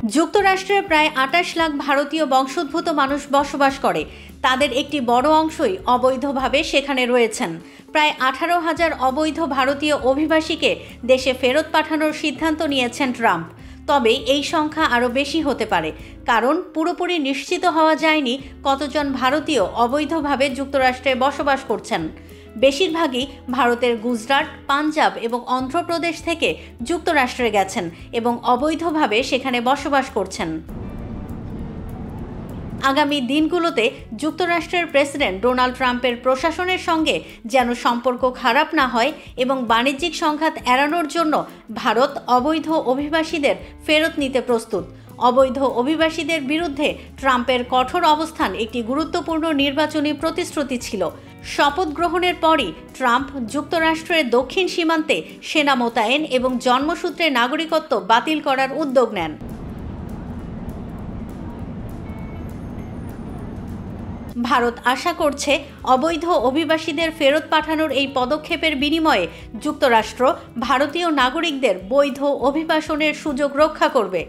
যুক্তরাষ্ট্রে প্রায় ২৮ লাখ ভারতীয় বংশোদ্ভূত মানুষ বসবাস করে। তাদের একটি বড় অংশই অবৈধভাবে সেখানে রয়েছেন। প্রায় ১৮,০০০ অবৈধ ভারতীয় অভিবাসীকে দেশে ফেরত পাঠানোর সিদ্ধান্ত নিয়েছেন ট্রাম্প। তবে এই সংখ্যা আরও বেশি হতে পারে, কারণ পুরোপুরি নিশ্চিত হওয়া যায়নি কতজন ভারতীয় অবৈধভাবে যুক্তরাষ্ট্রে বসবাস করছেন। বেশিরভাগই ভারতের গুজরাট, পাঞ্জাব এবং অন্ধ্রপ্রদেশ থেকে যুক্তরাষ্ট্রে গেছেন এবং অবৈধভাবে সেখানে বসবাস করছেন। আগামী দিনগুলোতে যুক্তরাষ্ট্রের প্রেসিডেন্ট ডোনাল্ড ট্রাম্পের প্রশাসনের সঙ্গে যেন সম্পর্ক খারাপ না হয় এবং বাণিজ্যিক সংঘাত এড়ানোর জন্য ভারত অবৈধ অভিবাসীদের ফেরত নিতে প্রস্তুত। অবৈধ অভিবাসীদের বিরুদ্ধে ট্রাম্পের কঠোর অবস্থান একটি গুরুত্বপূর্ণ নির্বাচনী প্রতিশ্রুতি ছিল। শপথ গ্রহণের পরই ট্রাম্প যুক্তরাষ্ট্রের দক্ষিণ সীমান্তে সেনা মোতায়েন এবং জন্মসূত্রে নাগরিকত্ব বাতিল করার উদ্যোগ নেন। ভারত আশা করছে অবৈধ অভিবাসীদের ফেরত পাঠানোর এই পদক্ষেপের বিনিময়ে যুক্তরাষ্ট্র ভারতীয় নাগরিকদের বৈধ অভিবাসনের সুযোগ রক্ষা করবে।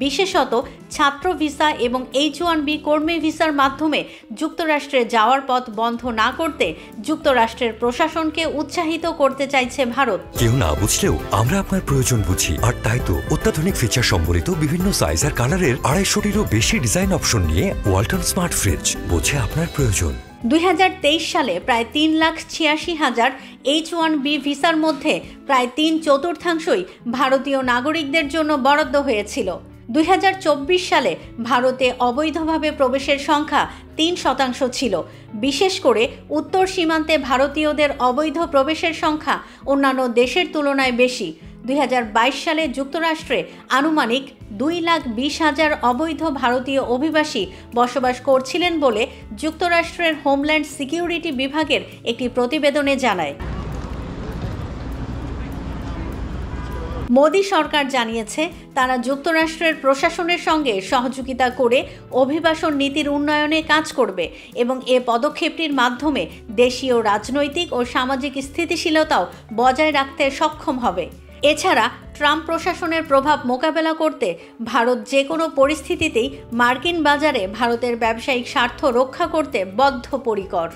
বিশেষত ছাত্র ভিসা এবং H-1B কর্মী ভিসার মাধ্যমে যুক্তরাষ্ট্রে যাওয়ার পথ বন্ধ না করতে যুক্তরাষ্ট্রের প্রশাসনকে উৎসাহিত করতে চাইছে ভারত। কেউ না বুঝলেও আমরা আপনার প্রয়োজন বুঝি, আর তাই তো অত্যাধুনিক ফিচার সম্বলিত বিভিন্ন সাইজ আর কালারের ২৫০টিরও বেশি ডিজাইন অপশন নিয়ে ওয়ালটন স্মার্ট ফ্রিজ বোঝে আপনার প্রয়োজন। ২০২৩ সালে প্রায় ৩,৮৬,০০০ H-1B ভিসার মধ্যে প্রায় ৩/৪ ভারতীয় নাগরিকদের জন্য বরাদ্দ হয়েছিল। ২০২৪ সালে ভারতে অবৈধভাবে প্রবেশের সংখ্যা ৩% ছিল। বিশেষ করে উত্তর সীমান্তে ভারতীয়দের অবৈধ প্রবেশের সংখ্যা অন্যান্য দেশের তুলনায় বেশি। ২০২২ সালে যুক্তরাষ্ট্রে আনুমানিক ২,২০,০০০ অবৈধ ভারতীয় অভিবাসী বসবাস করছিলেন বলে যুক্তরাষ্ট্রের হোমল্যান্ড সিকিউরিটি বিভাগের একটি প্রতিবেদনে জানায়। মোদি সরকার জানিয়েছে তারা যুক্তরাষ্ট্রের প্রশাসনের সঙ্গে সহযোগিতা করে অভিবাসন নীতির উন্নয়নে কাজ করবে এবং এ পদক্ষেপটির মাধ্যমে দেশীয় রাজনৈতিক ও সামাজিক স্থিতিশীলতাও বজায় রাখতে সক্ষম হবে। এছাড়া ট্রাম্প প্রশাসনের প্রভাব মোকাবেলা করতে ভারত যে কোনো পরিস্থিতিতেই মার্কিন বাজারে ভারতের ব্যবসায়িক স্বার্থ রক্ষা করতে বদ্ধপরিকর।